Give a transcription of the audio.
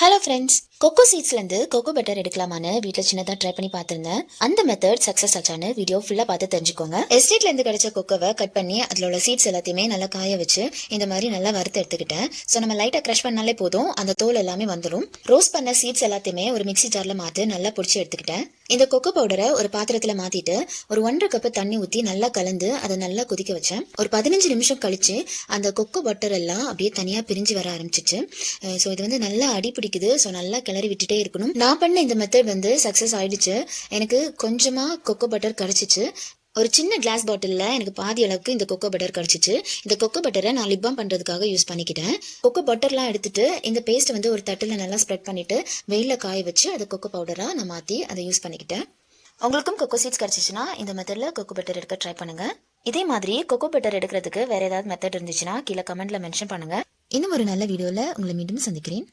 Hello friends, cocoa சீட்ஸ்லேருந்து cocoa butter எடுக்கலாமான்னு வீட்டில் சின்னதாக ட்ரை பண்ணி பார்த்துருந்தேன். அந்த மெத்தட் சக்ஸஸ் ஆச்சான்னு வீடியோ ஃபுல்லாக பார்த்து தெரிஞ்சுக்கோங்க. எஸ்டேட்லேருந்து கிடைச்ச கொக்கோவை கட் பண்ணி அதில் உள்ள சீட்ஸ் எல்லாத்தையுமே நல்லா காய வச்சு இந்த மாதிரி நல்லா வறுத்து எடுத்துக்கிட்டேன். ஸோ நம்ம லைட்டாக க்ரஷ் பண்ணாலே போதும், அந்த தோல் எல்லாமே வந்துடும். ரோஸ்ட் பண்ண சீட்ஸ் எல்லாத்தையுமே ஒரு மிக்ஸி ஜாரில் மாற்றி நல்லா பிடிச்சி எடுத்துக்கிட்டேன். இந்த கொக்கோ பவுடரை ஒரு பாத்திரத்தில் மாற்றிட்டு ஒரு 1.5 கப்பு தண்ணி ஊற்றி நல்லா கலந்து அதை நல்லா கொதிக்க வச்சேன். ஒரு 15 நிமிஷம் கழிச்சு அந்த கொக்கோ பட்டர் எல்லாம் அப்படியே தனியாக பிரிஞ்சு வர ஆரம்பிச்சிச்சு. ஸோ இது வந்து நல்லா அடி பிடிக்குது. ஸோ நல்லா கிளறி விட்டுட்டே இருக்கணும். நான் பண்ண இந்த மெத்தட் வந்து சக்ஸஸ் ஆயிடுச்சு. எனக்கு கொஞ்சமாக கொக்கோ பட்டர் கிடச்சிச்சு. ஒரு சின்ன கிளாஸ் பாட்டிலில் எனக்கு பாதி அளவுக்கு இந்த கொக்கோ பட்டர் கிடச்சிச்சு. இந்த கொக்கோ பட்டரை நான் லிப் பாம் பண்ணுறதுக்காக யூஸ் பண்ணிக்கிட்டேன். கொக்கோ பட்டர்லாம் எடுத்துட்டு இந்த பேஸ்ட் வந்து ஒரு தட்டில் நல்லா ஸ்ப்ரெட் பண்ணிவிட்டு வெயிலில் காய வச்சு அதை கொக்கோ பவுடராக நான் மாற்றி அதை யூஸ் பண்ணிக்கிட்டேன். உங்களுக்கும் கொக்கோ சீட்ஸ் கிடச்சிச்சுன்னா இந்த மெத்தடில் கொக்கோ பட்டர் எடுக்க ட்ரை பண்ணுங்கள். இதே மாதிரி கொக்கோ பட்டர் எடுக்கிறதுக்கு வேறு ஏதாவது மெத்தட் இருந்துச்சுன்னா கீழே கமெண்ட்டில் மென்ஷன் பண்ணுங்கள். இன்னும் ஒரு நல்ல வீடியோவில் உங்களை மீண்டும் சந்திக்கிறேன்.